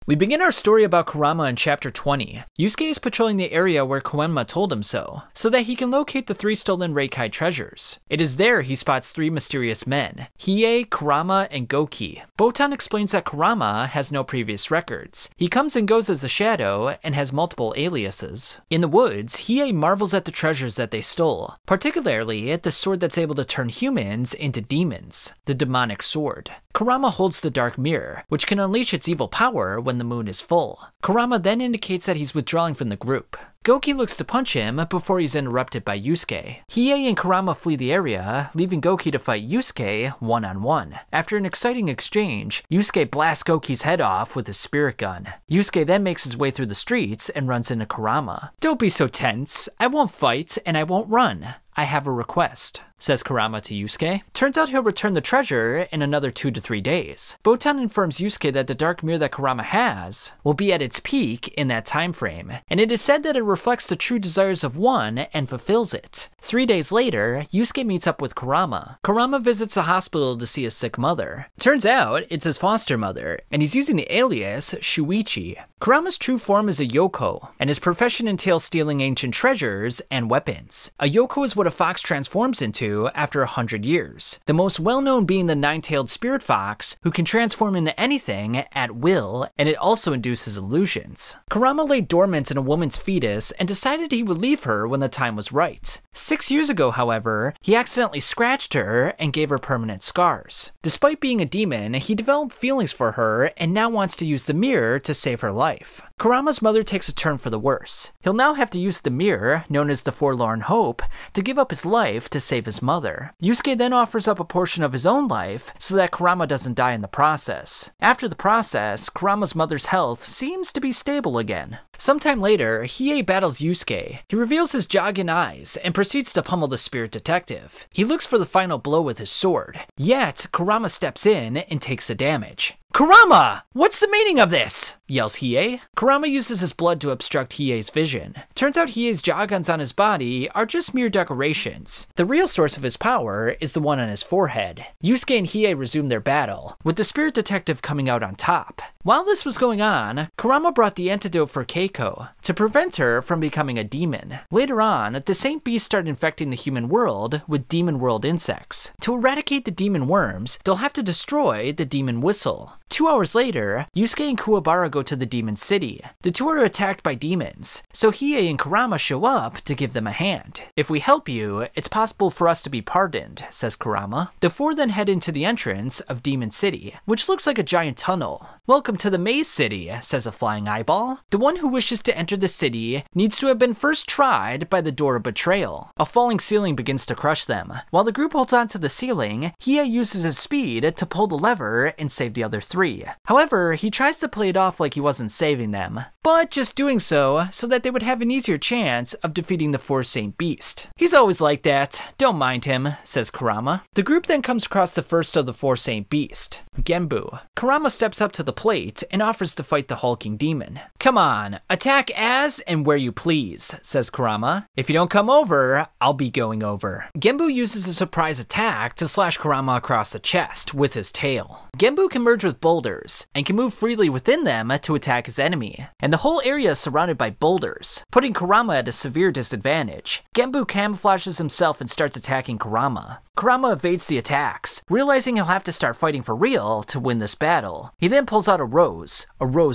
We begin our story about Kurama in chapter 20. Yusuke is patrolling the area where Koenma told him so that he can locate the 3 stolen Reikai treasures. It is there he spots 3 mysterious men, Hiei, Kurama, and Goki. Botan explains that Kurama has no previous records. He comes and goes as a shadow and has multiple aliases. In the woods, Hiei marvels at the treasures that they stole, particularly at the sword that's able to turn humans into demons, the demonic sword. Kurama holds the dark mirror, which can unleash its evil power when the moon is full. Kurama then indicates that he's withdrawing from the group. Goki looks to punch him before he's interrupted by Yusuke. Hiei and Kurama flee the area, leaving Goki to fight Yusuke one-on-one. After an exciting exchange, Yusuke blasts Goki's head off with his spirit gun. Yusuke then makes his way through the streets and runs into Kurama. "Don't be so tense. I won't fight and I won't run. I have a request," says Kurama to Yusuke. Turns out he'll return the treasure in another 2 to 3 days. Botan informs Yusuke that the dark mirror that Kurama has will be at its peak in that time frame, and it is said that it reflects the true desires of one and fulfills it. 3 days later, Yusuke meets up with Kurama. Kurama visits the hospital to see his sick mother. Turns out it's his foster mother, and he's using the alias Shuichi. Kurama's true form is a yoko, and his profession entails stealing ancient treasures and weapons. A yoko is what a fox transforms into after 100 years, the most well-known being the 9-tailed spirit fox, who can transform into anything at will, and it also induces illusions. Kurama lay dormant in a woman's fetus and decided he would leave her when the time was right. 6 years ago, however, he accidentally scratched her and gave her permanent scars. Despite being a demon, he developed feelings for her and now wants to use the mirror to save her life. Kurama's mother takes a turn for the worse. He'll now have to use the mirror, known as the Forlorn Hope, to give up his life to save his mother. Yusuke then offers up a portion of his own life so that Kurama doesn't die in the process. After the process, Kurama's mother's health seems to be stable again. Sometime later, Hiei battles Yusuke. He reveals his Jagan eyes and proceeds to pummel the spirit detective. He looks for the final blow with his sword, yet Kurama steps in and takes the damage. "Kurama! What's the meaning of this?" yells Hiei. Kurama uses his blood to obstruct Hiei's vision. Turns out Hiei's Jagans on his body are just mere decorations. The real source of his power is the one on his forehead. Yusuke and Hiei resume their battle, with the spirit detective coming out on top. While this was going on, Kurama brought the antidote for Keiko to prevent her from becoming a demon. Later on, the Saint Beasts start infecting the human world with demon world insects. To eradicate the demon worms, they'll have to destroy the demon whistle. 2 hours later, Yusuke and Kuwabara go to the demon city. The 2 are attacked by demons, so Hiei and Kurama show up to give them a hand. "If we help you, it's possible for us to be pardoned," says Kurama. The 4 then head into the entrance of Demon City, which looks like a giant tunnel. "Welcome to the Maze City," says a flying eyeball. The one who wishes to enter the city needs to have been first tried by the door of betrayal. A falling ceiling begins to crush them. While the group holds on to the ceiling, Hiei uses his speed to pull the lever and save the other 3. However, he tries to play it off like he wasn't saving them, but just doing so that they would have an easier chance of defeating the 4th Saint Beast. "He's always like that. Don't mind him," says Kurama. The group then comes across the first of the 4 Saint Beast, Genbu. Kurama steps up to the plate and offers to fight the hulking demon. "Come on, attack as and where you please," says Kurama. "If you don't come over, I'll be going over." Genbu uses a surprise attack to slash Kurama across the chest with his tail. Genbu can merge with boulders and can move freely within them to attack his enemy, and the whole area is surrounded by boulders, putting Kurama at a severe disadvantage. Genbu camouflages himself and starts attacking Kurama. Kurama evades the attacks, realizing he'll have to start fighting for real to win this battle. He then pulls out a rose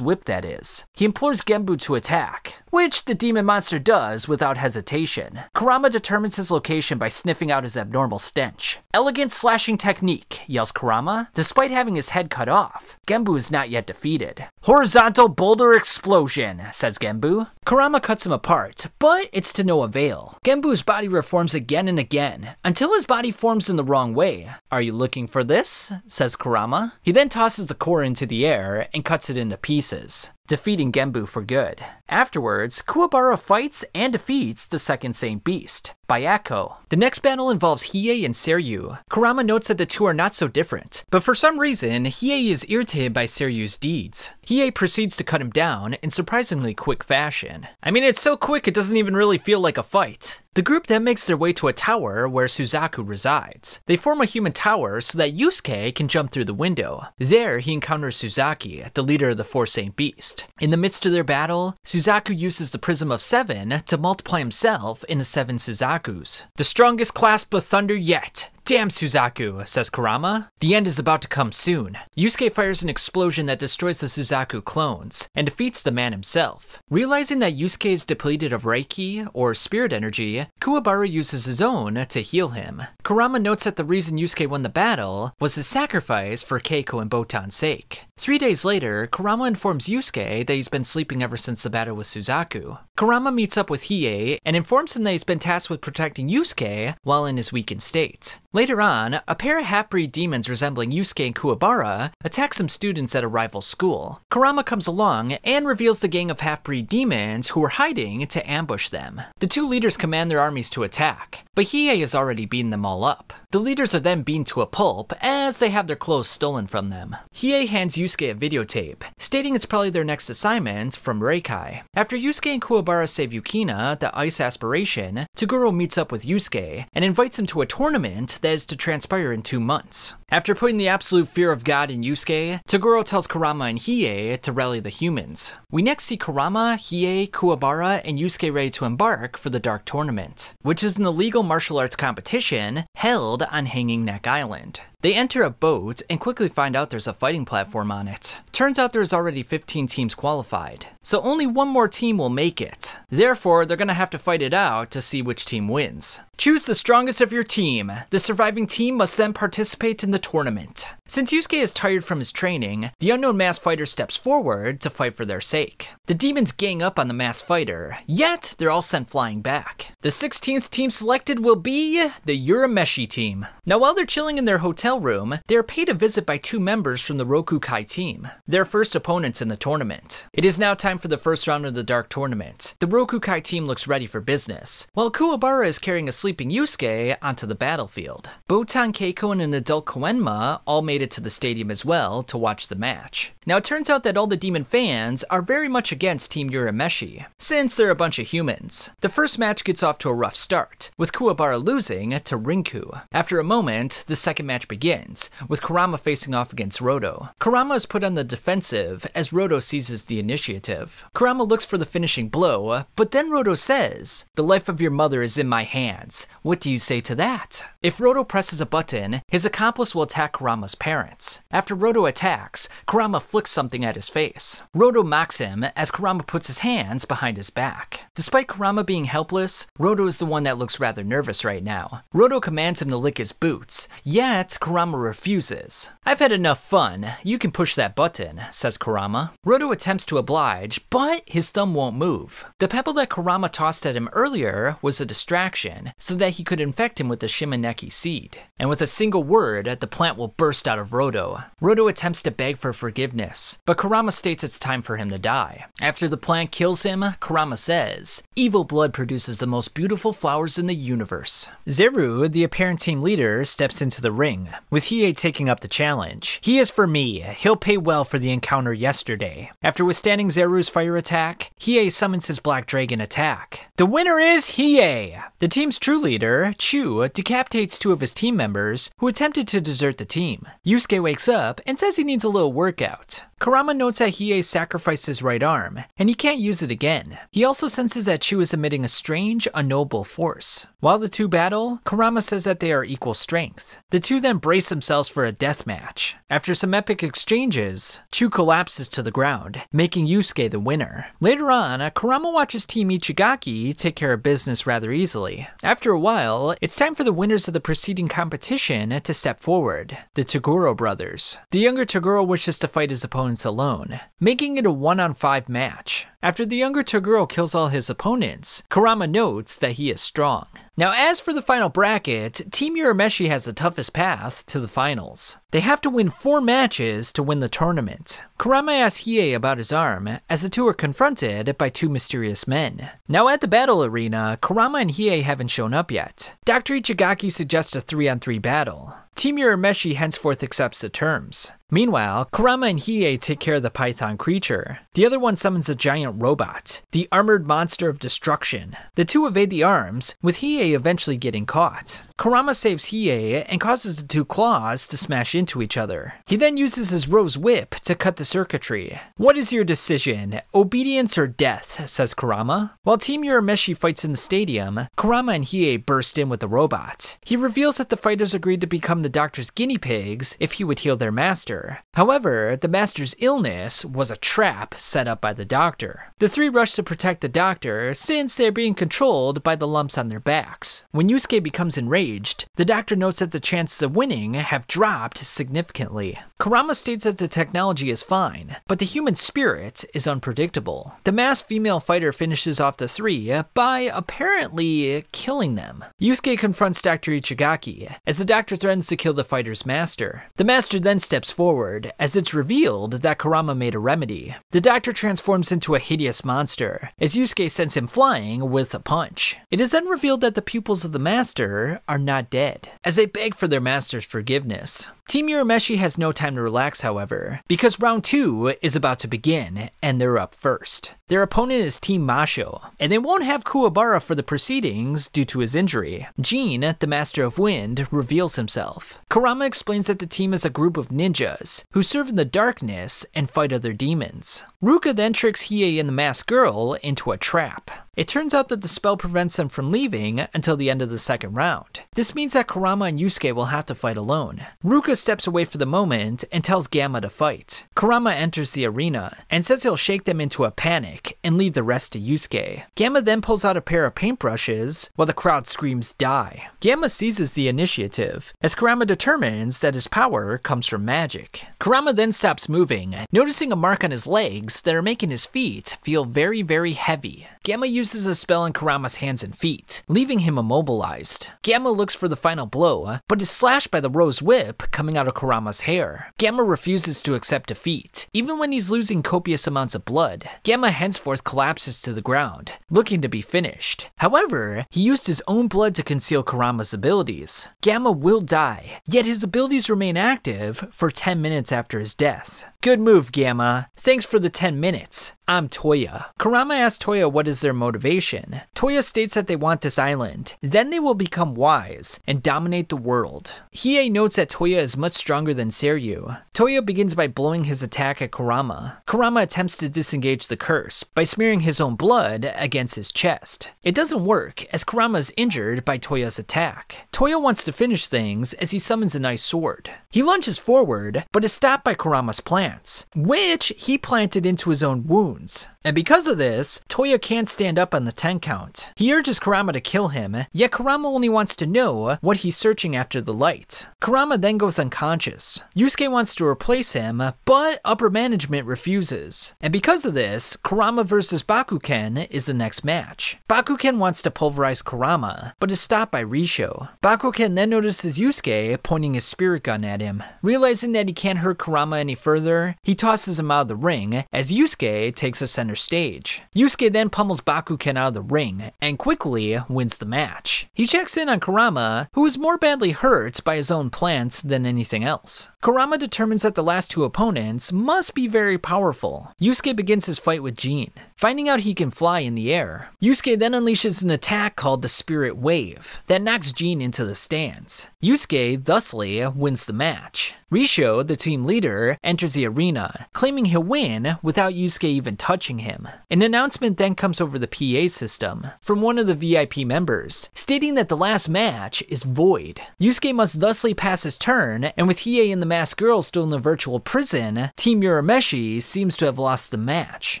whip that is. He implores Genbu to attack, which the demon monster does without hesitation. Kurama determines his location by sniffing out his abnormal stench. "Elegant slashing technique," yells Kurama. Despite having his head cut off, Genbu is not yet defeated. "Horizontal boulder explosion," says Genbu. Kurama cuts him apart, but it's to no avail. Genbu's body reforms again and again, until his body forms in the wrong way. "Are you looking for this?" says Kurama. He then tosses the core into the air and cuts it into pieces, defeating Genbu for good. Afterwards, Kuwabara fights and defeats the 2nd Saint Beast, Bayako. The next battle involves Hiei and Seiryu. Kurama notes that the 2 are not so different, but for some reason, Hiei is irritated by Seiryu's deeds. Hiei proceeds to cut him down in surprisingly quick fashion. I mean, it's so quick it doesn't even really feel like a fight. The group then makes their way to a tower where Suzaku resides. They form a human tower so that Yusuke can jump through the window. There, he encounters Suzaki, the leader of the Four Saint Beast. In the midst of their battle, Suzaku uses the Prism of 7 to multiply himself into 7 Suzakus. The strongest clasp of thunder yet. Damn Suzaku, says Kurama. The end is about to come soon. Yusuke fires an explosion that destroys the Suzaku clones and defeats the man himself. Realizing that Yusuke is depleted of Reiki, or spirit energy, Kuwabara uses his own to heal him. Kurama notes that the reason Yusuke won the battle was his sacrifice for Keiko and Botan's sake. 3 days later, Kurama informs Yusuke that he's been sleeping ever since the battle with Suzaku. Kurama meets up with Hiei and informs him that he's been tasked with protecting Yusuke while in his weakened state. Later on, a pair of half-breed demons resembling Yusuke and Kuwabara attack some students at a rival school. Kurama comes along and reveals the gang of half-breed demons who are hiding to ambush them. The two leaders command their armies to attack, but Hiei has already beaten them all up. The leaders are then beaten to a pulp as they have their clothes stolen from them. Hiei hands Yusuke a videotape, stating it's probably their next assignment from Reikai. After Yusuke and Kuwabara save Yukina, the ice aspiration, Toguro meets up with Yusuke and invites him to a tournament that is to transpire in 2 months. After putting the absolute fear of God in Yusuke, Toguro tells Kurama and Hiei to rally the humans. We next see Kurama, Hiei, Kuwabara, and Yusuke ready to embark for the Dark Tournament, which is an illegal martial arts competition held on Hanging Neck Island. They enter a boat and quickly find out there's a fighting platform on it. Turns out there's already 15 teams qualified, so only one more team will make it. Therefore, they're gonna have to fight it out to see which team wins. Choose the strongest of your team. The surviving team must then participate in the tournament. Since Yusuke is tired from his training, the unknown masked fighter steps forward to fight for their sake. The demons gang up on the masked fighter, yet they're all sent flying back. The 16th team selected will be the Urameshi team. Now while they're chilling in their hotel room, they are paid a visit by 2 members from the Rokukai team, their first opponents in the tournament. It is now time for the first round of the Dark Tournament. The Rokukai team looks ready for business, while Kuwabara is carrying a sleeping Yusuke onto the battlefield. Botan, Keiko, and an adult Koenma all made it to the stadium as well to watch the match. Now it turns out that all the demon fans are very much against Team Urameshi, since they're a bunch of humans. The first match gets off to a rough start, with Kuwabara losing to Rinku. After a moment, the second match begins, with Kurama facing off against Roto. Kurama is put on the defensive as Roto seizes the initiative. Kurama looks for the finishing blow, but then Roto says, "The life of your mother is in my hands. What do you say to that?" If Roto presses a button, his accomplice will attack Kurama's parents. After Roto attacks, Kurama flicks something at his face. Roto mocks him as Kurama puts his hands behind his back. Despite Kurama being helpless, Roto is the one that looks rather nervous right now. Roto commands him to lick his boots, yet Kurama refuses. "I've had enough fun. You can push that button," says Kurama. Roto attempts to oblige, but his thumb won't move. The pebble that Kurama tossed at him earlier was a distraction, so that he could infect him with the Shimoneki seed. And with a single word, the plant will burst out of Roto. Roto attempts to beg for forgiveness, but Kurama states it's time for him to die. After the plant kills him, Kurama says, "Evil blood produces the most beautiful flowers in the universe." Zeru, the apparent team leader, steps into the ring, with Hiei taking up the challenge. "He is for me. He'll pay well for the encounter yesterday." After withstanding Zeru's fire attack, Hiei summons his Black Dragon attack. The winner is Hiei! The team's true leader, Chu, decapitates 2 of his team members who attempted to desert the team. Yusuke wakes up and says he needs a little workout. Kurama notes that Hiei sacrificed his right arm, and he can't use it again. He also senses that Chu is emitting a strange, unknowable force. While the two battle, Kurama says that they are equal strength. The two then brace themselves for a death match. After some epic exchanges, Chu collapses to the ground, making Yusuke the winner. Later on, Kurama watches Team Ichigaki take care of business rather easily. After a while, it's time for the winners of the preceding competition to step forward, the Toguro brothers. The younger Toguro wishes to fight his opponents alone, making it a 1-on-5 match. After the younger Toguro kills all his opponents, Kurama notes that he is strong. Now as for the final bracket, Team Urameshi has the toughest path to the finals. They have to win 4 matches to win the tournament. Kurama asks Hiei about his arm, as the two are confronted by 2 mysterious men. Now at the battle arena, Kurama and Hiei haven't shown up yet. Dr. Ichigaki suggests a 3-on-3 battle. Team Urameshi henceforth accepts the terms. Meanwhile, Kurama and Hiei take care of the python creature. The other one summons a giant robot, the armored monster of destruction. The two evade the arms, with Hiei eventually getting caught. Kurama saves Hiei and causes the two claws to smash into each other. He then uses his rose whip to cut the circuitry. "What is your decision? Obedience or death?" says Kurama. While Team Urameshi fights in the stadium, Kurama and Hiei burst in with the robot. He reveals that the fighters agreed to become the doctor's guinea pigs if he would heal their master. However, the master's illness was a trap set up by the doctor. The three rush to protect the doctor since they're being controlled by the lumps on their backs. When Yusuke becomes enraged, the doctor notes that the chances of winning have dropped significantly. Kurama states that the technology is fine, but the human spirit is unpredictable. The masked female fighter finishes off the three by apparently killing them. Yusuke confronts Dr. Ichigaki as the doctor threatens to kill the fighter's master. The master then steps forward as it's revealed that Kurama made a remedy. The doctor transforms into a hideous monster as Yusuke sends him flying with a punch. It is then revealed that the pupils of the master are not dead, as they beg for their master's forgiveness. Team Urameshi has no time to relax, however, because round 2 is about to begin, and they're up first. Their opponent is Team Masho, and they won't have Kuwabara for the proceedings due to his injury. Jin, the Master of Wind, reveals himself. Kurama explains that the team is a group of ninjas who serve in the darkness and fight other demons. Ruka then tricks Hiei and the masked girl into a trap. It turns out that the spell prevents them from leaving until the end of the second round. This means that Kurama and Yusuke will have to fight alone. Ruka steps away for the moment and tells Gamma to fight. Kurama enters the arena and says he'll shake them into a panic and leave the rest to Yusuke. Gamma then pulls out a pair of paintbrushes while the crowd screams "die." Gamma seizes the initiative as Kurama determines that his power comes from magic. Kurama then stops moving, noticing a mark on his legs that are making his feet feel very, very heavy. Gamma uses a spell on Kurama's hands and feet, leaving him immobilized. Gamma looks for the final blow, but is slashed by the rose whip coming out of Kurama's hair. Gamma refuses to accept defeat, even when he's losing copious amounts of blood. Gamma henceforth collapses to the ground, looking to be finished. However, he used his own blood to conceal Kurama's abilities. Gamma will die, yet his abilities remain active for 10 minutes after his death. Good move, Gamma. Thanks for the 10 minutes. I'm Toya. Kurama asks Toya what is their motivation. Toya states that they want this island. Then they will become wise and dominate the world. Hiei notes that Toya is much stronger than Seiryu. Toya begins by blowing his attack at Kurama. Kurama attempts to disengage the curse by smearing his own blood against his chest. It doesn't work as Kurama is injured by Toya's attack. Toya wants to finish things as he summons an ice sword. He lunges forward, but is stopped by Kurama's plants, which he planted into his own wounds. And because of this, Toya can't stand up on the 10 count. He urges Kurama to kill him, yet Kurama only wants to know what he's searching after the light. Kurama then goes unconscious. Yusuke wants to replace him, but upper management refuses. And because of this, Kurama vs. Bakuken is the next match. Bakuken wants to pulverize Kurama, but is stopped by Risho. Bakuken then notices Yusuke pointing his spirit gun at him. Realizing that he can't hurt Kurama any further, he tosses him out of the ring as Yusuke takes a center stage. Yusuke then pummels Bakuken out of the ring and quickly wins the match. He checks in on Kurama, who is more badly hurt by his own plants than anything else. Kurama determines that the last two opponents must be very powerful. Yusuke begins his fight with Jin, finding out he can fly in the air. Yusuke then unleashes an attack called the Spirit Wave that knocks Jin into the stands. Yusuke thusly wins the match. Risho, the team leader, enters the arena, claiming he'll win without Yusuke even touching him. An announcement then comes over the PA system from one of the VIP members, stating that the last match is void. Yusuke must thusly pass his turn, and with Hiei and the masked girl still in the virtual prison, Team Urameshi seems to have lost the match.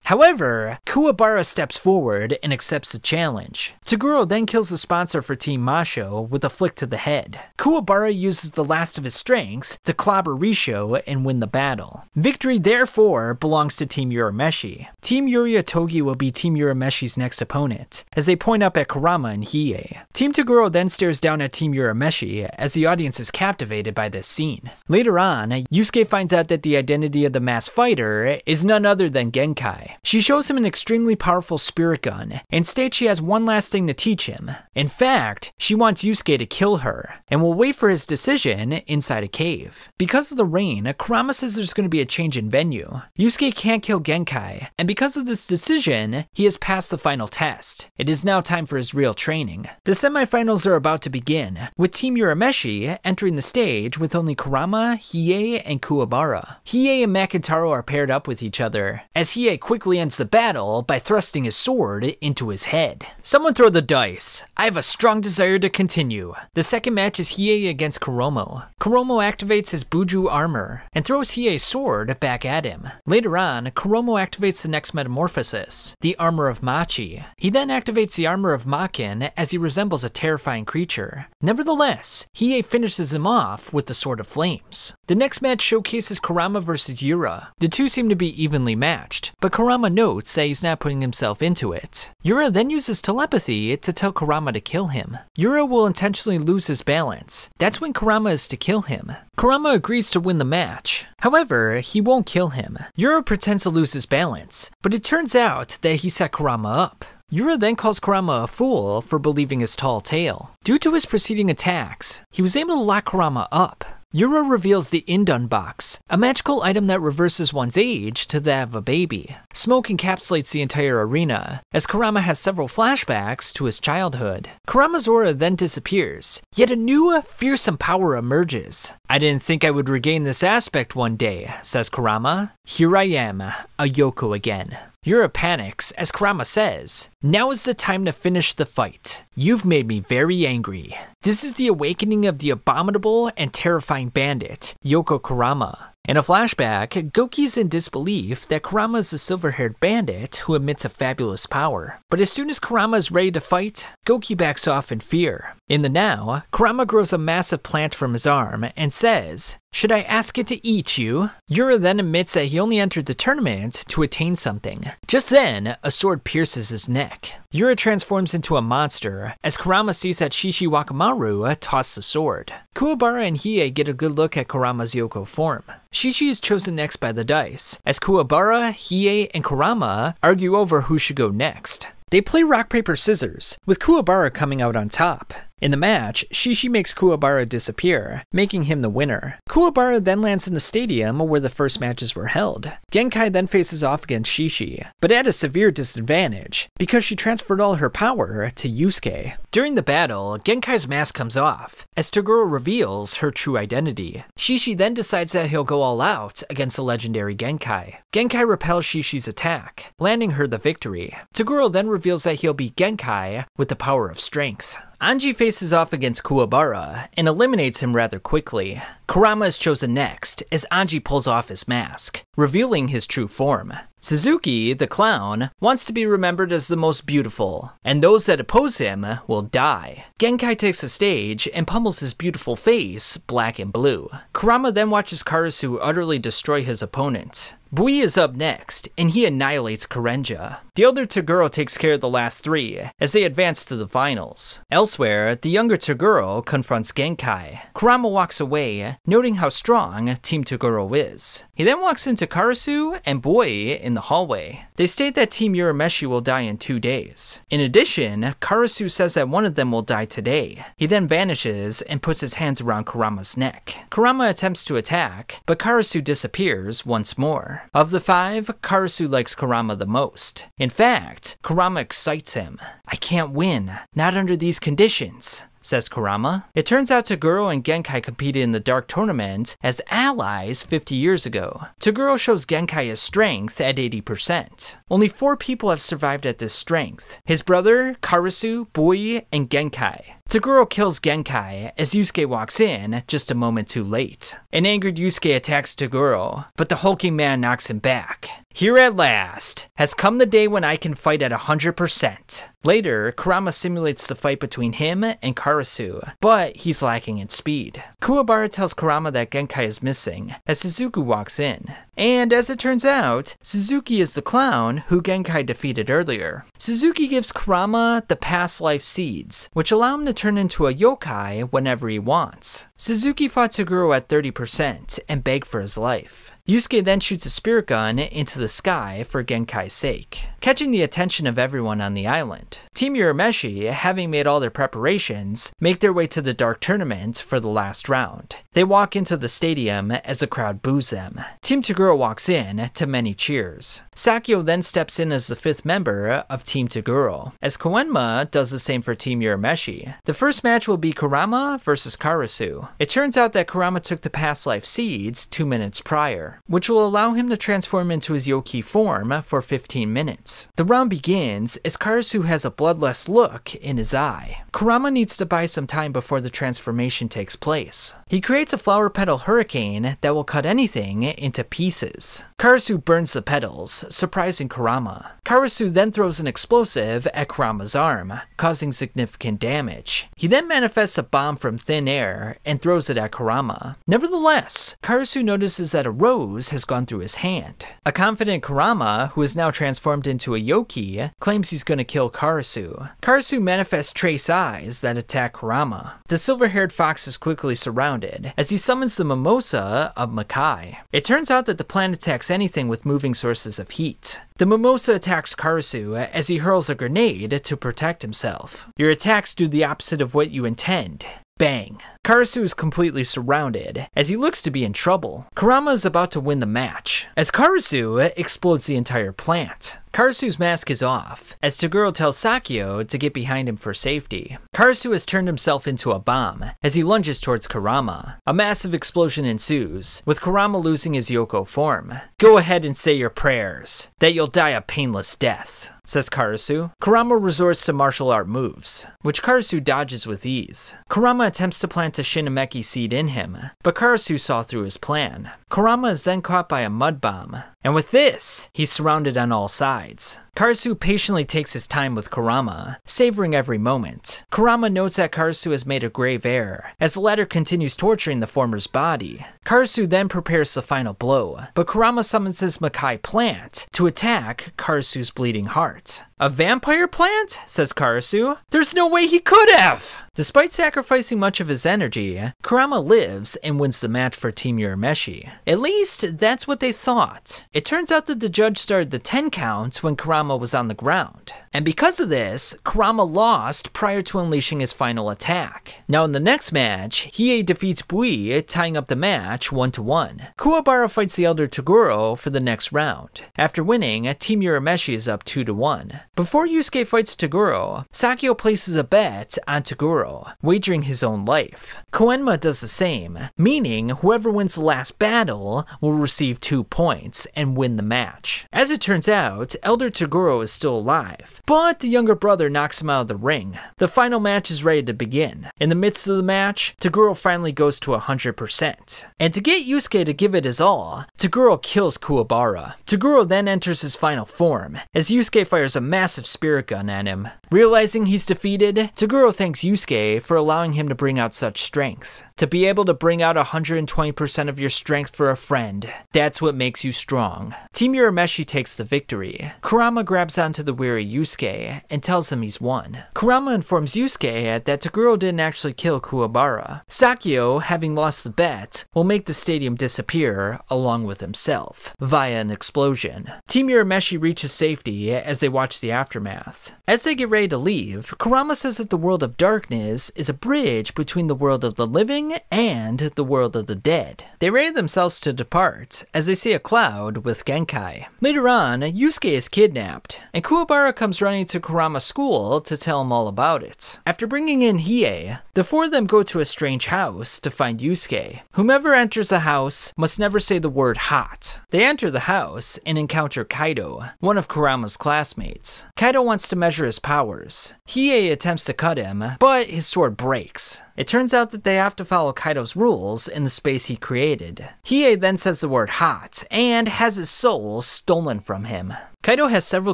However, Kuwabara steps forward and accepts the challenge. Toguro then kills the sponsor for Team Masho with a flick to the head. Kuwabara uses the last of his strengths to clobber Risho and win the battle. Victory therefore belongs to Team Urameshi. Team Yuriatogi will be Team Urameshi's next opponent, as they point up at Kurama and Hiei. Team Toguro then stares down at Team Urameshi as the audience is captivated by this scene. Later on, Yusuke finds out that the identity of the masked fighter is none other than Genkai. She shows him an extremely powerful spirit gun and states she has one last thing to teach him. In fact, she wants Yusuke to kill her and will wait for his decision inside a cave. Because of the rain, Kurama says there's going to be a change in venue. Yusuke can't kill Genkai, and because of this decision, he has passed the final test. It is now time for his real training. The semifinals are about to begin, with Team Urameshi entering the stage with only Kurama, Hiei, and Kuwabara. Hiei and Makintaro are paired up with each other, as Hiei quickly ends the battle by thrusting his sword into his head. Someone throw the dice. I have a strong desire to continue. The second match is Hiei against Kuromo. Kuromo activates his Buju armor and throws Hiei's sword back at him. Later on, Kuromo activates the next metamorphosis, the armor of Machi. He then activates the armor of Makin as he resembles a terrifying creature. Nevertheless, Hiei finishes him off with the Sword of Flames. The next match showcases Kurama versus Yura. The two seem to be evenly matched, but Kurama notes that he's not putting himself into it. Yura then uses telepathy to tell Kurama to kill him. Yura will intentionally lose his balance. That's when Kurama is to kill him. Kurama agrees to win the match. However, he won't kill him. Yura pretends to lose his balance, but it turns out that he set Kurama up. Yura then calls Kurama a fool for believing his tall tale. Due to his preceding attacks, he was able to lock Kurama up. Yura reveals the Indun box, a magical item that reverses one's age to that of a baby. Smoke encapsulates the entire arena, as Kurama has several flashbacks to his childhood. Kurama's aura then disappears, yet a new, fearsome power emerges. I didn't think I would regain this aspect one day, says Kurama. Here I am, a Yoko again. Yura panics as Kurama says, now is the time to finish the fight. You've made me very angry. This is the awakening of the abominable and terrifying bandit, Yoko Kurama. In a flashback, Goki's in disbelief that Kurama is the silver-haired bandit who emits a fabulous power. But as soon as Kurama is ready to fight, Goki backs off in fear. In the now, Kurama grows a massive plant from his arm and says, should I ask it to eat you? Yura then admits that he only entered the tournament to attain something. Just then, a sword pierces his neck. Yura transforms into a monster, as Kurama sees that Shishi Wakamaru toss the sword. Kuwabara and Hiei get a good look at Kurama's Yoko form. Shishi is chosen next by the dice, as Kuwabara, Hiei, and Kurama argue over who should go next. They play rock, paper, scissors, with Kuwabara coming out on top. In the match, Shishi makes Kuwabara disappear, making him the winner. Kuwabara then lands in the stadium where the first matches were held. Genkai then faces off against Shishi, but at a severe disadvantage, because she transferred all her power to Yusuke. During the battle, Genkai's mask comes off, as Toguro reveals her true identity. Shishi then decides that he'll go all out against the legendary Genkai. Genkai repels Shishi's attack, landing her the victory. Toguro then reveals that he'll beat Genkai with the power of strength. Anji faces off against Kuwabara and eliminates him rather quickly. Kurama is chosen next as Anji pulls off his mask, revealing his true form. Suzuki, the clown, wants to be remembered as the most beautiful, and those that oppose him will die. Genkai takes the stage and pummels his beautiful face black and blue. Kurama then watches Karasu utterly destroy his opponent. Bui is up next, and he annihilates Karenja. The elder Toguro takes care of the last three, as they advance to the finals. Elsewhere, the younger Toguro confronts Genkai. Kurama walks away, noting how strong Team Toguro is. He then walks into Karasu and Bui in the hallway. They state that Team Urameshi will die in 2 days. In addition, Karasu says that one of them will die today. He then vanishes and puts his hands around Kurama's neck. Kurama attempts to attack, but Karasu disappears once more. Of the 5, Karasu likes Kurama the most. In fact, Kurama excites him. I can't win, not under these conditions, says Kurama. It turns out Toguro and Genkai competed in the Dark Tournament as allies 50 years ago. Toguro shows Genkai his strength at 80%. Only 4 people have survived at this strength: his brother, Karasu, Bui, and Genkai. Toguro kills Genkai as Yusuke walks in just a moment too late. An angered Yusuke attacks Toguro, but the hulking man knocks him back. Here at last has come the day when I can fight at 100%. Later, Kurama simulates the fight between him and Karasu, but he's lacking in speed. Kuwabara tells Kurama that Genkai is missing as Suzuki walks in. And as it turns out, Suzuki is the clown who Genkai defeated earlier. Suzuki gives Kurama the past life seeds, which allow him to turn into a yokai whenever he wants. Suzuki fought Toguro at 30% and begged for his life. Yusuke then shoots a spirit gun into the sky for Genkai's sake, catching the attention of everyone on the island. Team Urameshi, having made all their preparations, make their way to the Dark Tournament for the last round. They walk into the stadium as the crowd boos them. Team Toguro walks in to many cheers. Sakyo then steps in as the 5th member of Team Toguro, as Koenma does the same for Team Urameshi. The first match will be Kurama versus Karasu. It turns out that Kurama took the past life seeds 2 minutes prior, which will allow him to transform into his Yoki form for 15 minutes. The round begins as Karasu has a bloodless look in his eye. Kurama needs to buy some time before the transformation takes place. He creates a flower petal hurricane that will cut anything into pieces. Karasu burns the petals, surprising Kurama. Karasu then throws an explosive at Kurama's arm, causing significant damage. He then manifests a bomb from thin air and throws it at Kurama. Nevertheless, Karasu notices that a rose has gone through his hand. A confident Kurama, who is now transformed into a Yoki, claims he's going to kill Karasu. Karasu manifests trace eyes that attack Kurama. The silver-haired fox is quickly surrounded as he summons the Mimosa of Makai. It turns out that the plant attacks anything with moving sources of heat. The Mimosa attacks Karasu as he hurls a grenade to protect himself. Your attacks do the opposite of what you intend. Bang. Karasu is completely surrounded, as he looks to be in trouble. Kurama is about to win the match, as Karasu explodes the entire plant. Karasu's mask is off, as Toguro tells Sakyo to get behind him for safety. Karasu has turned himself into a bomb, as he lunges towards Kurama. A massive explosion ensues, with Kurama losing his Yoko form. Go ahead and say your prayers, that you'll die a painless death, says Karasu. Kurama resorts to martial art moves, which Karasu dodges with ease. Kurama attempts to plant a Shinomeki seed in him, but Karasu saw through his plan. Kurama is then caught by a mud bomb, and with this, he's surrounded on all sides. Karasu patiently takes his time with Kurama, savoring every moment. Kurama notes that Karasu has made a grave error, as the latter continues torturing the former's body. Karasu then prepares the final blow, but Kurama summons his Makai plant to attack Karasu's bleeding heart. A vampire plant? Says Karasu. There's no way he could have! Despite sacrificing much of his energy, Kurama lives and wins the match for Team Urameshi. At least, that's what they thought. It turns out that the judge started the 10 count when Kurama was on the ground. And because of this, Kurama lost prior to unleashing his final attack. Now in the next match, Hiei defeats Bui, tying up the match 1-1. Kuwabara fights the elder Toguro for the next round. After winning, Team Urameshi is up 2-1. Before Yusuke fights Toguro, Sakyo places a bet on Toguro, wagering his own life. Koenma does the same, meaning whoever wins the last battle will receive 2 points and win the match. As it turns out, Elder Toguro is still alive, but the younger brother knocks him out of the ring. The final match is ready to begin. In the midst of the match, Toguro finally goes to 100%. And to get Yusuke to give it his all, Toguro kills Kuwabara. Toguro then enters his final form, as Yusuke fires a massive spirit gun at him. Realizing he's defeated, Toguro thanks Yusuke for allowing him to bring out such strength. To be able to bring out 120% of your strength for a friend, that's what makes you strong. Team Urameshi takes the victory. Kurama grabs onto the weary Yusuke and tells him he's won. Kurama informs Yusuke that Toguro didn't actually kill Kuwabara. Sakyo, having lost the bet, will make the stadium disappear along with himself, via an explosion. Team Urameshi reaches safety as they watch the aftermath. As they get ready to leave, Kurama says that the world of darkness is a bridge between the world of the living and the world of the dead. They ready themselves to depart as they see a cloud with Genkai. Later on, Yusuke is kidnapped, and Kuwabara comes running to Kurama's school to tell him all about it. After bringing in Hiei, the 4 of them go to a strange house to find Yusuke. Whomever enters the house must never say the word hot. They enter the house and encounter Kaido, one of Kurama's classmates. Kaido wants to measure his powers. Hiei attempts to cut him, but his sword breaks. It turns out that they have to follow Kaido's rules in the space he created. Hiei then says the word hot, and has his soul stolen from him. Kaido has several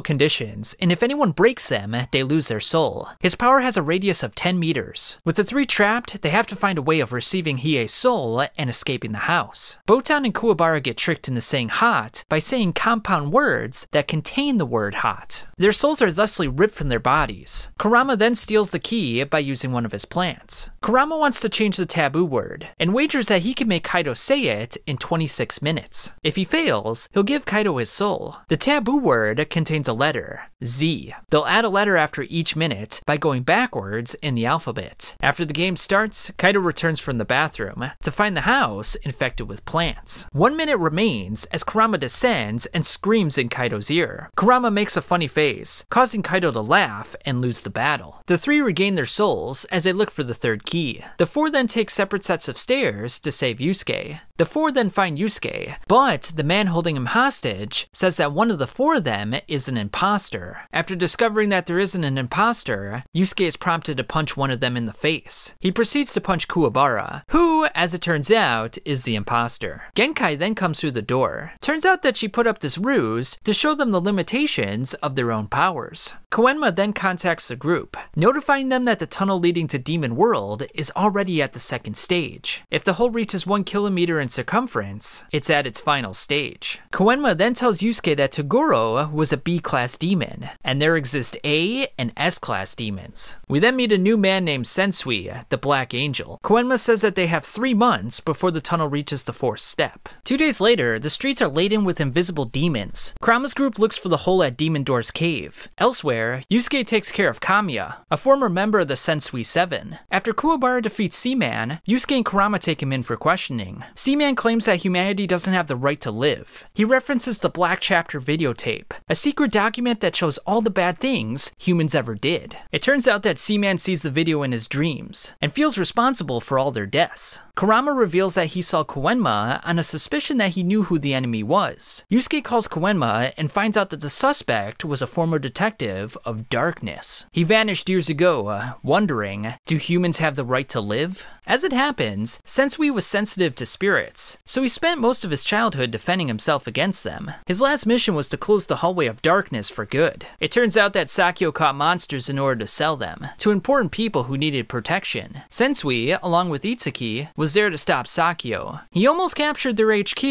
conditions, and if anyone breaks them, they lose their soul. His power has a radius of 10 meters. With the three trapped, they have to find a way of receiving Hiei's soul and escaping the house. Botan and Kuwabara get tricked into saying hot by saying compound words that contain the word hot. Their souls are thusly ripped from their bodies. Kurama then steals the key by using one of his plants. Kurama wants to change the taboo word, and wagers that he can make Kaido say it in 26 minutes. If he fails, he'll give Kaido his soul. The taboo word contains a letter, Z. They'll add a letter after each minute by going backwards in the alphabet. After the game starts, Kaido returns from the bathroom to find the house infected with plants. 1 minute remains as Kurama descends and screams in Kaido's ear. Kurama makes a funny face, causing Kaido to laugh and lose the battle. The three regain their souls as they look for the third key. The four then take separate sets of stairs to save Yusuke. The four then find Yusuke, but the man holding him hostage says that one of the four of them is an imposter. After discovering that there isn't an imposter, Yusuke is prompted to punch one of them in the face. He proceeds to punch Kuwabara, who, as it turns out, is the imposter. Genkai then comes through the door. Turns out that she put up this ruse to show them the limitations of their own powers. Koenma then contacts the group, notifying them that the tunnel leading to Demon World is already at the second stage. If the hole reaches 1 kilometer in circumference, it's at its final stage. Koenma then tells Yusuke that Toguro was a B-class demon, and there exist A and S-class demons. We then meet a new man named Sensui, the Black Angel. Koenma says that they have 3 months before the tunnel reaches the 4th step. 2 days later, the streets are laden with invisible demons. Kurama's group looks for the hole at Demon Door's cave. Elsewhere, Yusuke takes care of Kamiya, a former member of the Sensui 7. After Kuwabara defeats Seaman, Yusuke and Kurama take him in for questioning. Seaman claims that humanity doesn't have the right to live. He references the Black Chapter videotape, a secret document that shows all the bad things humans ever did. It turns out that Seaman sees the video in his dreams, and feels responsible for all their deaths. Kurama reveals that he saw Koenma on a suspicion that he knew who the enemy was. Yusuke calls Koenma and finds out that the suspect was a former detective of darkness. He vanished years ago, wondering, do humans have the right to live? As it happens, Sensui was sensitive to spirits, so he spent most of his childhood defending himself against them. His last mission was to close the hallway of darkness for good. It turns out that Sakyo caught monsters in order to sell them to important people who needed protection. Sensui, along with Itsuki, was there to stop Sakyo. He almost captured their HQ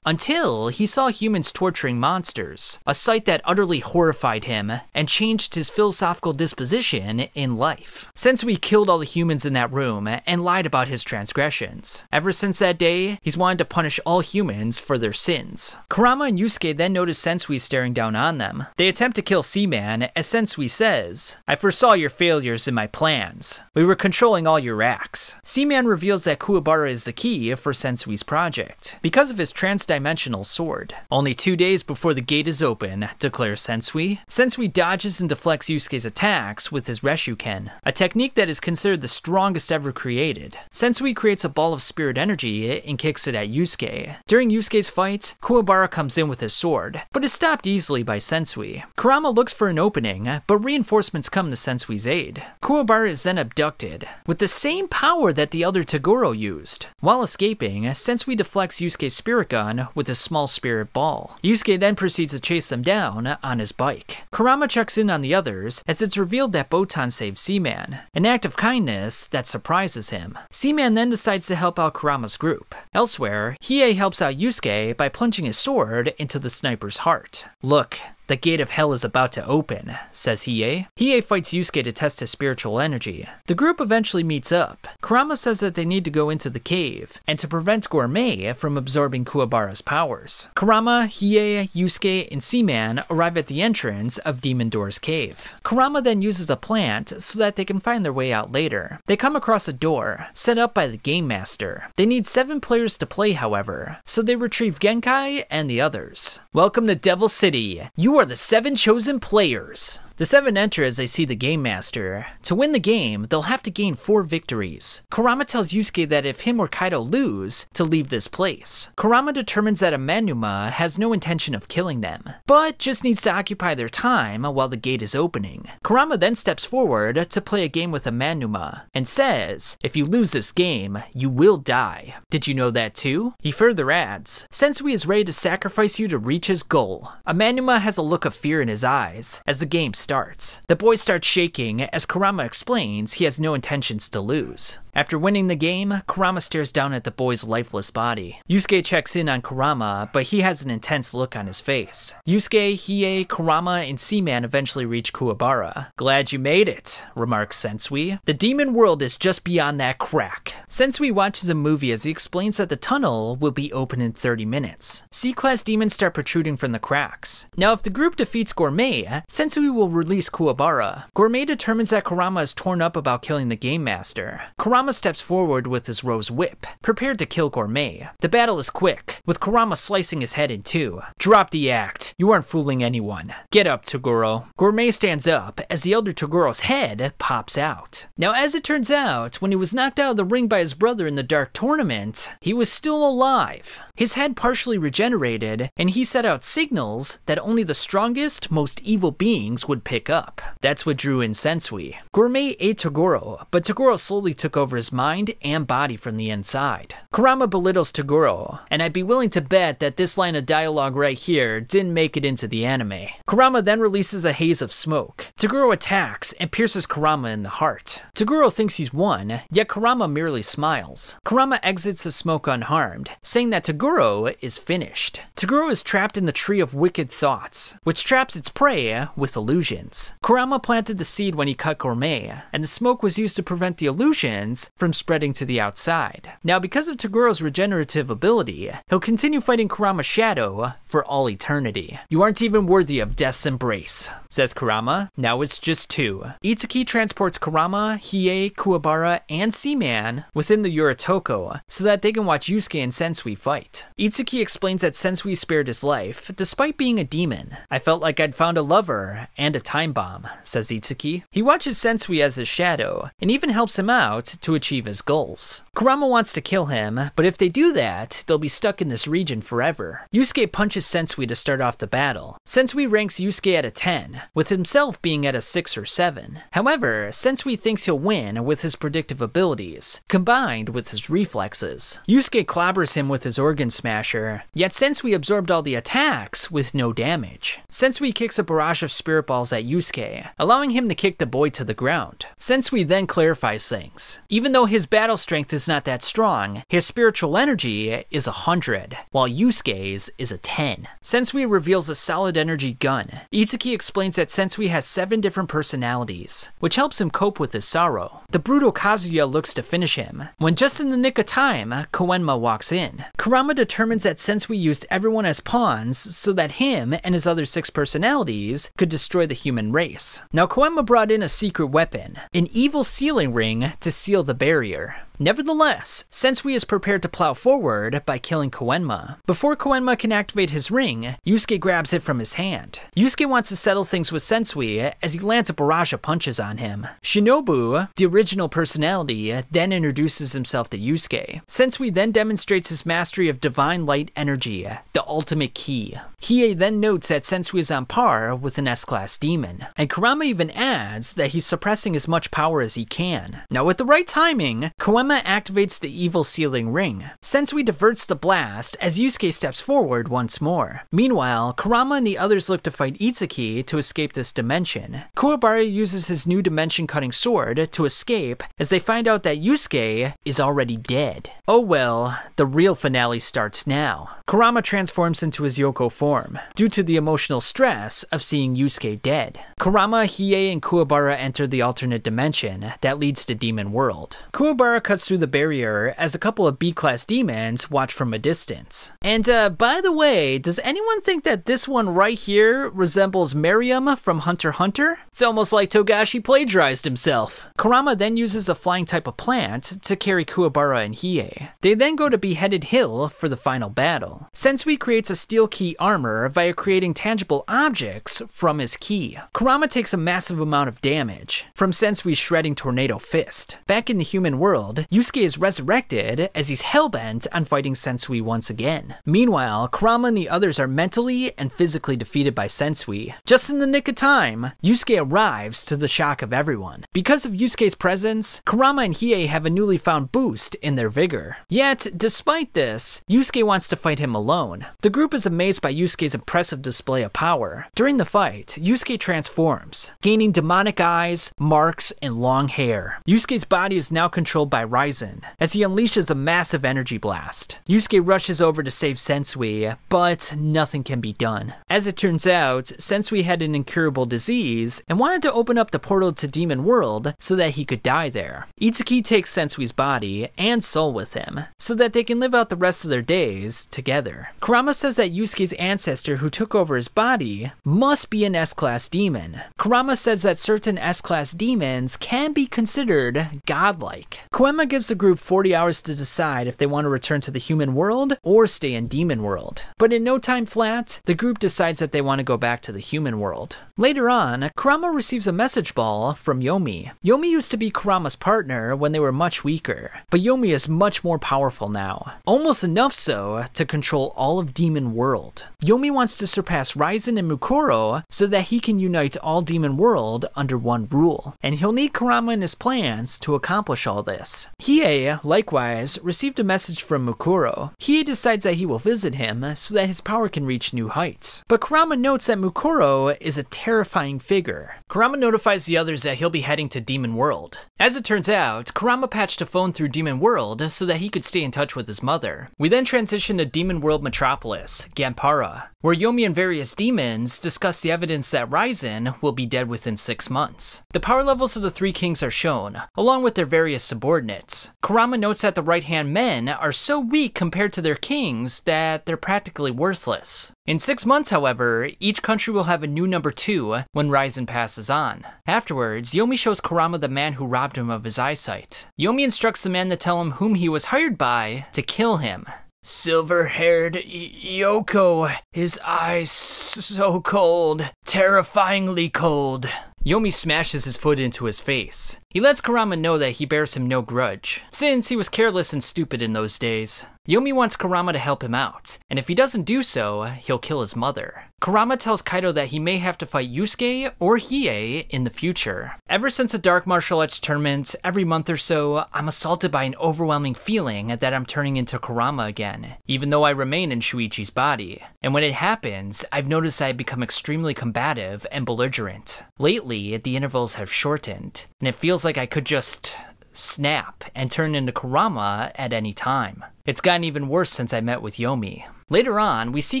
until he saw humans torturing monsters, a sight that utterly horrified him and changed his philosophical disposition in life. Sensui killed all the humans in that room and lied about his transgressions. Ever since that day, he's wanted to punish all humans for their sins. Kurama and Yusuke then notice Sensui staring down on them. They attempt to kill Seaman, as Sensui says, "I foresaw your failures in my plans. We were controlling all your acts." Seaman reveals that Kuwabara is the key for Sensui's project, because of his trans-dimensional sword. Only 2 days before the gate is open, declares Sensui. Sensui dodges and deflects Yusuke's attacks with his Reshuken, a technique that is considered the strongest ever created. Sensui creates a ball of spirit energy and kicks it at Yusuke. During Yusuke's fight, Kuwabara comes in with his sword, but is stopped easily by Sensui. Kurama looks for an opening, but reinforcements come to Sensui's aid. Kuwabara is then abducted, with the same power that the other Toguro used. While escaping, Sensui deflects Yusuke's spirit gun with a small spirit ball. Yusuke then proceeds to chase them down on his bike. Kurama checks in on the others, as it's revealed that Botan saved Seaman, an act of kindness that surprises him. Seaman then decides to help out Kurama's group. Elsewhere, Hiei helps out Yusuke by plunging his sword into the sniper's heart. "Look, the gate of hell is about to open," says Hiei. Hiei fights Yusuke to test his spiritual energy. The group eventually meets up. Kurama says that they need to go into the cave, and to prevent Gourmet from absorbing Kuwabara's powers. Kurama, Hiei, Yusuke, and Seaman arrive at the entrance of Demon Door's cave. Kurama then uses a plant so that they can find their way out later. They come across a door, set up by the Game Master. They need 7 players to play, however, so they retrieve Genkai and the others. "Welcome to Devil City. You are the 7 chosen players." The 7 enter as they see the Game Master. To win the game, they'll have to gain 4 victories. Kurama tells Yusuke that if him or Kaido lose, to leave this place. Kurama determines that a Manuma has no intention of killing them, but just needs to occupy their time while the gate is opening. Kurama then steps forward to play a game with a Manuma, and says, if you lose this game, you will die. Did you know that too? He further adds, Sensui is ready to sacrifice you to reach his goal. A Manuma has a look of fear in his eyes as the game starts. The boy starts shaking as Kurama explains he has no intentions to lose. After winning the game, Kurama stares down at the boy's lifeless body. Yusuke checks in on Kurama, but he has an intense look on his face. Yusuke, Hiei, Kurama, and Seaman eventually reach Kuwabara. Glad you made it, remarks Sensui. The demon world is just beyond that crack. Sensui watches a movie as he explains that the tunnel will be open in 30 minutes. C-class demons start protruding from the cracks. Now if the group defeats Gourmet, Sensui will release Kuwabara. Gourmet determines that Kurama is torn up about killing the Game Master. Kurama steps forward with his rose whip, prepared to kill Gourmet. The battle is quick, with Kurama slicing his head in 2. Drop the act. You aren't fooling anyone. Get up, Toguro. Gourmet stands up as the elder Toguro's head pops out. Now as it turns out, when he was knocked out of the ring by his brother in the Dark Tournament, he was still alive. His head partially regenerated, and he set out signals that only the strongest, most evil beings would pick up. That's what drew in Sensui. Gourmet ate Toguro, but Toguro slowly took over his mind and body from the inside. Kurama belittles Toguro, and I'd be willing to bet that this line of dialogue right here didn't make it into the anime. Kurama then releases a haze of smoke. Toguro attacks and pierces Kurama in the heart. Toguro thinks he's won, yet Kurama merely smiles. Kurama exits the smoke unharmed, saying that Toguro is finished. Toguro is trapped in the tree of wicked thoughts, which traps its prey with illusions. Kurama planted the seed when he cut Gourmet, and the smoke was used to prevent the illusions from spreading to the outside. Now because of Toguro's regenerative ability, he'll continue fighting Kurama's shadow for all eternity. You aren't even worthy of death's embrace, says Kurama. Now it's just 2. Itsuki transports Kurama, Hiei, Kuwabara, and Seaman within the Yuritoko so that they can watch Yusuke and Sensui fight. Itsuki explains that Sensui spared his life despite being a demon. I felt like I'd found a lover and a time bomb, says Itsuki. He watches Sensui as his shadow and even helps him out to achieve his goals. Kurama wants to kill him, but if they do that, they'll be stuck in this region forever. Yusuke punches Sensui to start off the battle. Sensui ranks Yusuke at a 10, with himself being at a 6 or 7. However, Sensui thinks he'll win with his predictive abilities, combined with his reflexes. Yusuke clobbers him with his organ smasher, yet Sensui absorbed all the attacks with no damage. Sensui kicks a barrage of spirit balls at Yusuke, allowing him to kick the boy to the ground. Sensui then clarifies things. Even though his battle strength is not that strong, his spiritual energy is 100, while Yusuke's is a 10. Sensui reveals a solid energy gun. Itsuki explains that Sensui has 7 different personalities, which helps him cope with his sorrow. The brutal Kazuya looks to finish him, when just in the nick of time, Koenma walks in. Kurama determines that Sensui used everyone as pawns so that him and his other 6 personalities could destroy the human race. Now Koenma brought in a secret weapon, an evil sealing ring to seal the barrier. Nevertheless, Sensui is prepared to plow forward by killing Koenma. Before Koenma can activate his ring, Yusuke grabs it from his hand. Yusuke wants to settle things with Sensui as he lands a barrage of punches on him. Shinobu, the original personality, then introduces himself to Yusuke. Sensui then demonstrates his mastery of divine light energy, the ultimate key. Hiei then notes that Sensui is on par with an S-class demon, and Kurama even adds that he's suppressing as much power as he can. Now with the right timing, Koenma activates the evil sealing ring. Sensui diverts the blast as Yusuke steps forward once more. Meanwhile, Kurama and the others look to fight Itsuki to escape this dimension. Kuwabara uses his new dimension-cutting sword to escape as they find out that Yusuke is already dead. Oh well, the real finale starts now. Kurama transforms into his Yoko form, due to the emotional stress of seeing Yusuke dead. Kurama, Hiei, and Kuwabara enter the alternate dimension that leads to Demon World. Kuwabara cuts cuts through the barrier as a couple of B-class demons watch from a distance. And by the way, does anyone think that this one right here resembles Miriam from Hunter x Hunter? It's almost like Togashi plagiarized himself. Kurama then uses the flying type of plant to carry Kuwabara and Hiei. They then go to Beheaded Hill for the final battle. Sensui creates a steel key armor via creating tangible objects from his ki. Kurama takes a massive amount of damage from Sensui's shredding tornado fist. Back in the human world, Yusuke is resurrected as he's hellbent on fighting Sensui once again. Meanwhile, Kurama and the others are mentally and physically defeated by Sensui. Just in the nick of time, Yusuke arrives to the shock of everyone. Because of Yusuke's presence, Kurama and Hiei have a newly found boost in their vigor. Yet, despite this, Yusuke wants to fight him alone. The group is amazed by Yusuke's impressive display of power. During the fight, Yusuke transforms, gaining demonic eyes, marks, and long hair. Yusuke's body is now controlled by Raizen, as he unleashes a massive energy blast. Yusuke rushes over to save Sensui, but nothing can be done. As it turns out, Sensui had an incurable disease and wanted to open up the portal to Demon World so that he could die there. Itsuki takes Sensui's body and soul with him, so that they can live out the rest of their days together. Kurama says that Yusuke's ancestor who took over his body must be an S-class demon. Kurama says that certain S-class demons can be considered godlike. Koenma gives the group 40 hours to decide if they want to return to the human world or stay in Demon World. But in no time flat, the group decides that they want to go back to the human world. Later on, Kurama receives a message ball from Yomi. Yomi used to be Kurama's partner when they were much weaker, but Yomi is much more powerful now. Almost enough so to control all of Demon World. Yomi wants to surpass Raizen and Mukuro so that he can unite all Demon World under one rule, and he'll need Kurama in his plans to accomplish all this. Hiei, likewise, received a message from Mukuro. Hiei decides that he will visit him so that his power can reach new heights. But Kurama notes that Mukuro is a terrifying figure. Kurama notifies the others that he'll be heading to Demon World. As it turns out, Kurama patched a phone through Demon World so that he could stay in touch with his mother. We then transition to Demon World Metropolis, Gampara, where Yomi and various demons discuss the evidence that Raizen will be dead within 6 months. The power levels of the three kings are shown, along with their various subordinates. Kurama notes that the right-hand men are so weak compared to their kings that they're practically worthless. In 6 months, however, each country will have a new number 2 when Raizen passes on. Afterwards, Yomi shows Kurama the man who robbed him of his eyesight. Yomi instructs the man to tell him whom he was hired by to kill him. Silver-haired Yoko, his eyes so cold, terrifyingly cold. Yomi smashes his foot into his face. He lets Kurama know that he bears him no grudge, since he was careless and stupid in those days. Yomi wants Kurama to help him out, and if he doesn't do so, he'll kill his mother. Kurama tells Kaido that he may have to fight Yusuke or Hiei in the future. Ever since a dark martial arts tournament, every month or so, I'm assaulted by an overwhelming feeling that I'm turning into Kurama again, even though I remain in Shuichi's body. And when it happens, I've noticed I become extremely combative and belligerent. Lately, the intervals have shortened, and it feels like I could just snap and turn into Kurama at any time. It's gotten even worse since I met with Yomi. Later on, we see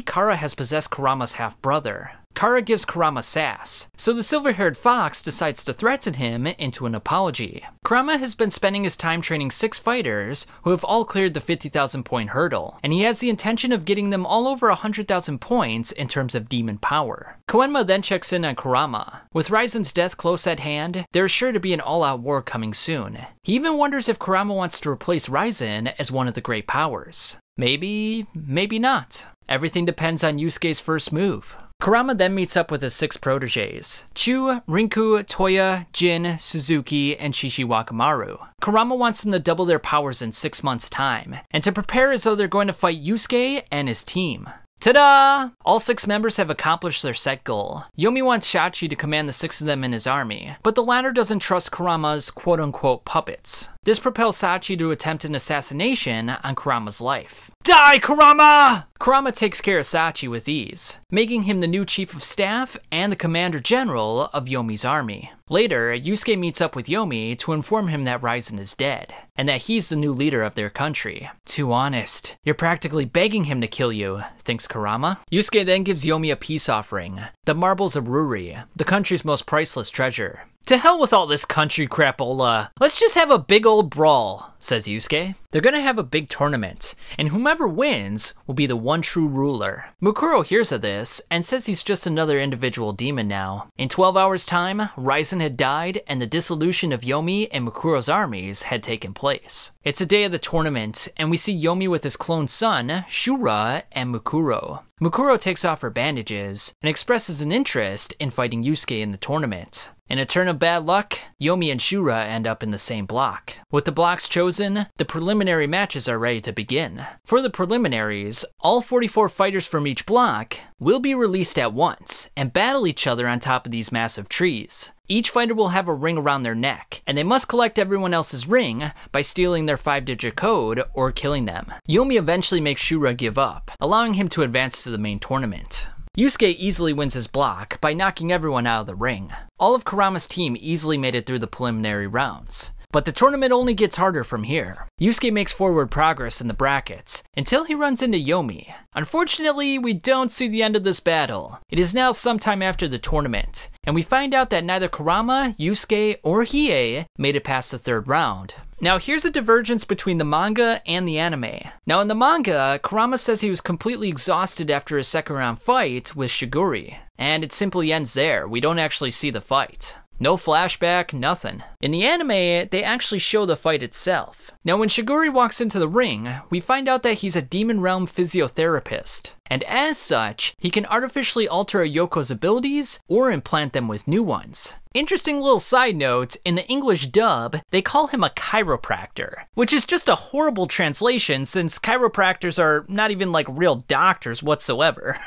Kara has possessed Kurama's half-brother. Kara gives Kurama sass, so the silver-haired fox decides to threaten him into an apology. Kurama has been spending his time training 6 fighters who have all cleared the 50,000 point hurdle, and he has the intention of getting them all over 100,000 points in terms of demon power. Koenma then checks in on Kurama. With Raizen's death close at hand, there is sure to be an all-out war coming soon. He even wonders if Kurama wants to replace Raizen as one of the great powers. Maybe, maybe not. Everything depends on Yusuke's first move. Kurama then meets up with his 6 proteges, Chu, Rinku, Toya, Jin, Suzuki, and Shishi Wakamaru. Kurama wants them to double their powers in 6 months' time, and to prepare as though they're going to fight Yusuke and his team. Ta-da! All 6 members have accomplished their set goal. Yomi wants Shachi to command the 6 of them in his army, but the latter doesn't trust Kurama's quote-unquote puppets. This propels Sachi to attempt an assassination on Kurama's life. Die, Kurama! Kurama takes care of Sachi with ease, making him the new chief of staff and the commander general of Yomi's army. Later, Yusuke meets up with Yomi to inform him that Raizen is dead, and that he's the new leader of their country. Too honest. You're practically begging him to kill you, thinks Kurama. Yusuke then gives Yomi a peace offering, the marbles of Ruri, the country's most priceless treasure. To hell with all this country crapola. Let's just have a big old brawl, says Yusuke. They're gonna have a big tournament, and whomever wins will be the one true ruler. Mukuro hears of this and says he's just another individual demon now. In 12 hours time, Raizen had died and the dissolution of Yomi and Mukuro's armies had taken place. It's a day of the tournament, and we see Yomi with his clone son, Shura, and Mukuro. Mukuro takes off her bandages and expresses an interest in fighting Yusuke in the tournament. In a turn of bad luck, Yomi and Shura end up in the same block. With the blocks chosen, the preliminary matches are ready to begin. For the preliminaries, all 44 fighters from each block will be released at once and battle each other on top of these massive trees. Each fighter will have a ring around their neck, and they must collect everyone else's ring by stealing their 5-digit code or killing them. Yomi eventually makes Shura give up, allowing him to advance to the main tournament. Yusuke easily wins his block by knocking everyone out of the ring. All of Kurama's team easily made it through the preliminary rounds. But the tournament only gets harder from here. Yusuke makes forward progress in the brackets until he runs into Yomi. Unfortunately, we don't see the end of this battle. It is now sometime after the tournament, and we find out that neither Kurama, Yusuke, or Hiei made it past the third round. Now here's a divergence between the manga and the anime. Now in the manga, Kurama says he was completely exhausted after his second round fight with Shiguri, and it simply ends there. We don't actually see the fight. No flashback, nothing. In the anime, they actually show the fight itself. Now when Shiguri walks into the ring, we find out that he's a Demon Realm physiotherapist. And as such, he can artificially alter a Yoko's abilities or implant them with new ones. Interesting little side note, in the English dub, they call him a chiropractor, which is just a horrible translation since chiropractors are not even like real doctors whatsoever.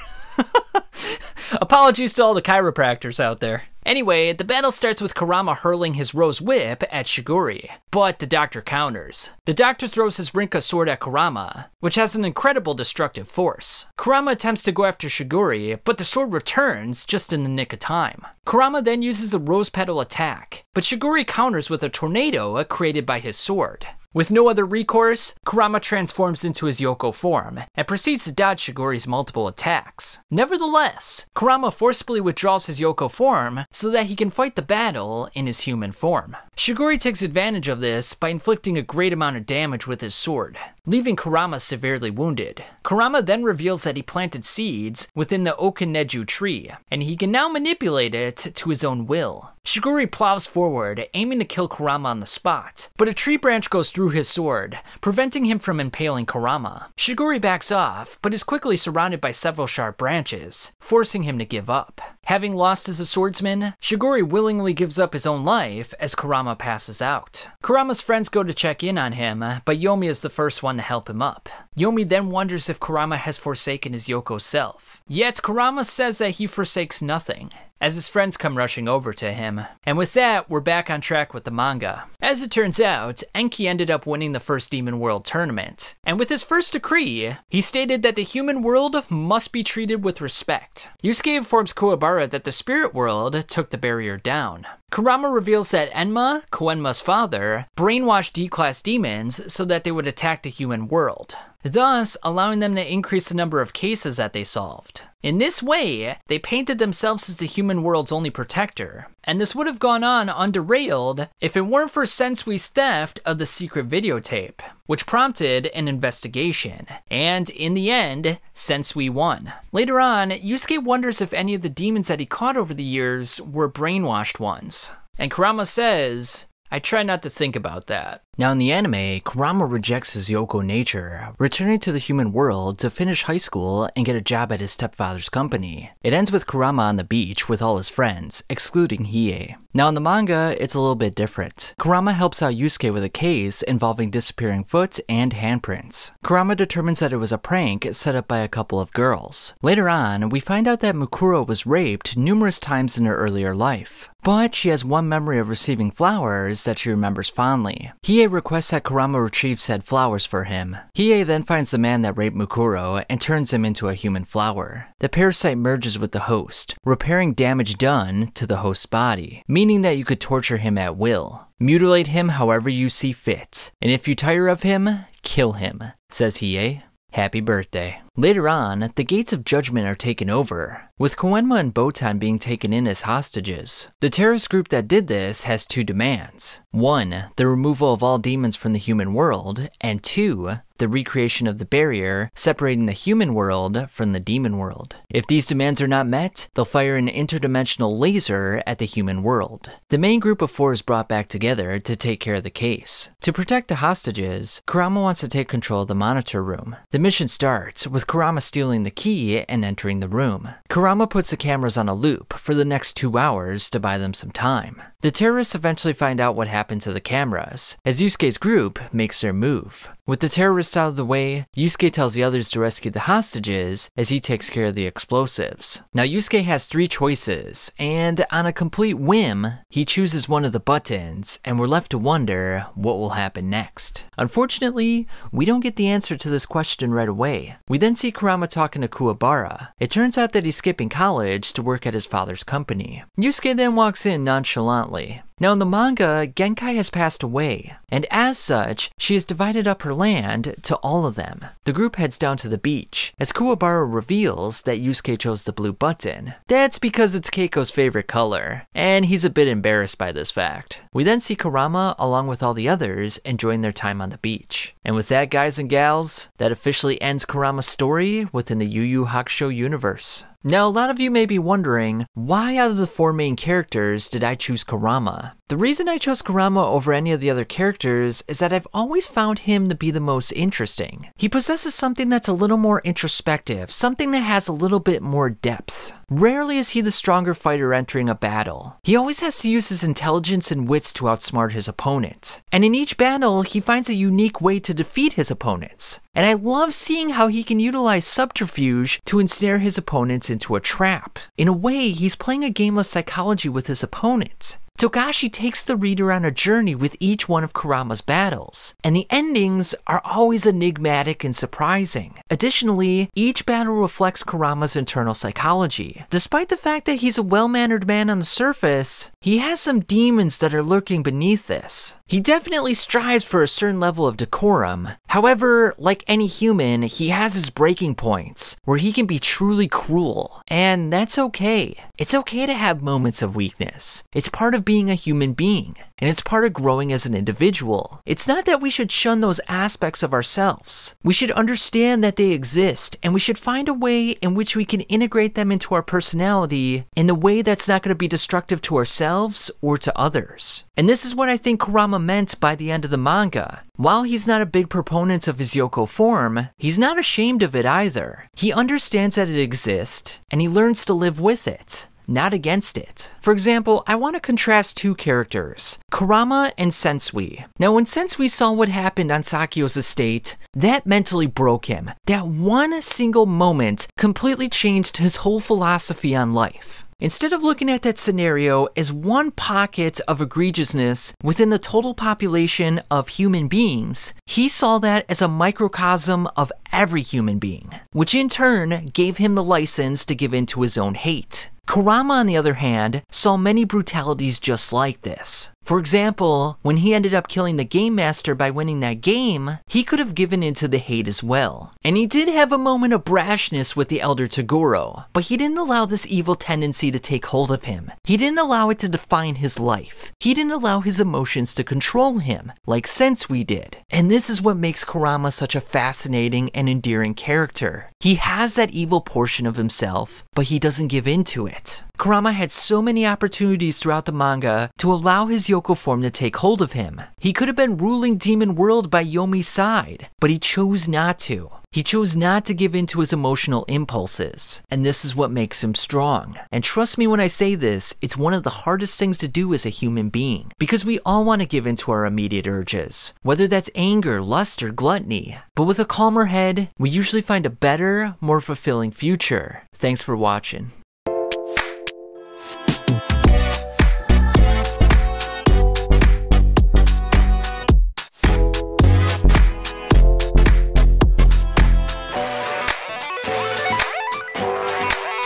Apologies to all the chiropractors out there. Anyway, the battle starts with Kurama hurling his Rose Whip at Shiguri, but the doctor counters. The doctor throws his Rinka sword at Kurama, which has an incredible destructive force. Kurama attempts to go after Shiguri, but the sword returns just in the nick of time. Kurama then uses a Rose Petal attack, but Shiguri counters with a tornado created by his sword. With no other recourse, Kurama transforms into his Yoko form and proceeds to dodge Shiguri's multiple attacks. Nevertheless, Kurama forcibly withdraws his Yoko form so that he can fight the battle in his human form. Shiguri takes advantage of this by inflicting a great amount of damage with his sword, leaving Kurama severely wounded. Kurama then reveals that he planted seeds within the Okineju tree, and he can now manipulate it to his own will. Shiguri plows forward, aiming to kill Kurama on the spot, but a tree branch goes through his sword, preventing him from impaling Kurama. Shiguri backs off, but is quickly surrounded by several sharp branches, forcing him to give up. Having lost as a swordsman, Shiguri willingly gives up his own life as Kurama passes out. Kurama's friends go to check in on him, but Yomi is the first one to help him up. Yomi then wonders if Kurama has forsaken his Yoko self. Yet Kurama says that he forsakes nothing, as his friends come rushing over to him. And with that, we're back on track with the manga. As it turns out, Enki ended up winning the first Demon World tournament, and with his first decree, he stated that the human world must be treated with respect. Yusuke informs Kuwabara that the spirit world took the barrier down. Kurama reveals that Enma, Koenma's father, brainwashed D-class demons so that they would attack the human world, thus allowing them to increase the number of cases that they solved. In this way, they painted themselves as the human world's only protector, and this would have gone on underailed if it weren't for Sensui's theft of the secret videotape, which prompted an investigation, and in the end, Sensui won. Later on, Yusuke wonders if any of the demons that he caught over the years were brainwashed ones, and Kurama says, "I try not to think about that." Now in the anime, Kurama rejects his Yoko nature, returning to the human world to finish high school and get a job at his stepfather's company. It ends with Kurama on the beach with all his friends, excluding Hiei. Now in the manga, it's a little bit different. Kurama helps out Yusuke with a case involving disappearing foot and handprints. Kurama determines that it was a prank set up by a couple of girls. Later on, we find out that Mukuro was raped numerous times in her earlier life, but she has one memory of receiving flowers that she remembers fondly. Hiei requests that Kurama retrieve said flowers for him. Hiei then finds the man that raped Mukuro and turns him into a human flower. The parasite merges with the host, repairing damage done to the host's body, meaning that you could torture him at will. Mutilate him however you see fit, and if you tire of him, kill him, says Hiei. Happy birthday. Later on, the gates of judgment are taken over, with Koenma and Botan being taken in as hostages. The terrorist group that did this has two demands. 1, the removal of all demons from the human world, and 2, the recreation of the barrier separating the human world from the demon world. If these demands are not met, they'll fire an interdimensional laser at the human world. The main group of 4 is brought back together to take care of the case. To protect the hostages, Kurama wants to take control of the monitor room. The mission starts with Kurama stealing the key and entering the room. Kurama puts the cameras on a loop for the next 2 hours to buy them some time. The terrorists eventually find out what happened to the cameras, as Yusuke's group makes their move. With the terrorists out of the way, Yusuke tells the others to rescue the hostages as he takes care of the explosives. Now Yusuke has 3 choices, and on a complete whim, he chooses one of the buttons, and we're left to wonder what will happen next. Unfortunately, we don't get the answer to this question right away. We then see Kurama talking to Kuwabara. It turns out that he's skipping college to work at his father's company. Yusuke then walks in nonchalantly. Now in the manga, Genkai has passed away, and as such, she has divided up her land to all of them. The group heads down to the beach, as Kuwabara reveals that Yusuke chose the blue button. That's because it's Keiko's favorite color, and he's a bit embarrassed by this fact. We then see Kurama along with all the others enjoying their time on the beach. And with that, guys and gals, that officially ends Kurama's story within the Yu Yu Hakusho universe. Now, a lot of you may be wondering, why out of the 4 main characters did I choose Kurama? The reason I chose Kurama over any of the other characters is that I've always found him to be the most interesting. He possesses something that's a little more introspective, something that has a little bit more depth. Rarely is he the stronger fighter entering a battle. He always has to use his intelligence and wits to outsmart his opponent. And in each battle, he finds a unique way to defeat his opponents. And I love seeing how he can utilize subterfuge to ensnare his opponents into a trap. In a way, he's playing a game of psychology with his opponent. Togshi takes the reader on a journey with each one of Kurama's battles, and the endings are always enigmatic and surprising. Additionally, each battle reflects Kurama's internal psychology. Despite the fact that he's a well-mannered man on the surface, he has some demons that are lurking beneath this. He definitely strives for a certain level of decorum. However, like any human, he has his breaking points, where he can be truly cruel, and that's okay. It's okay to have moments of weakness. It's part of being a human being, and it's part of growing as an individual. It's not that we should shun those aspects of ourselves. We should understand that they exist, and we should find a way in which we can integrate them into our personality in a way that's not going to be destructive to ourselves or to others. And this is what I think Kurama meant by the end of the manga. While he's not a big proponent of his Yoko form, he's not ashamed of it either. He understands that it exists, and he learns to live with it, not against it. For example, I want to contrast 2 characters, Kurama and Sensui. Now when Sensui saw what happened on Sakyo's estate, that mentally broke him. That one single moment completely changed his whole philosophy on life. Instead of looking at that scenario as one pocket of egregiousness within the total population of human beings, he saw that as a microcosm of every human being, which in turn gave him the license to give in to his own hate. Kurama, on the other hand, saw many brutalities just like this. For example, when he ended up killing the Game Master by winning that game, he could have given in to the hate as well. And he did have a moment of brashness with the Elder Toguro, but he didn't allow this evil tendency to take hold of him. He didn't allow it to define his life. He didn't allow his emotions to control him, like Sensui did. And this is what makes Kurama such a fascinating and endearing character. He has that evil portion of himself, but he doesn't give in to it. Kurama had so many opportunities throughout the manga to allow his Yoko form to take hold of him. He could have been ruling Demon World by Yomi's side, but he chose not to. He chose not to give in to his emotional impulses, and this is what makes him strong. And trust me when I say this, it's one of the hardest things to do as a human being, because we all want to give in to our immediate urges, whether that's anger, lust, or gluttony. But with a calmer head, we usually find a better, more fulfilling future. Thanks for watching.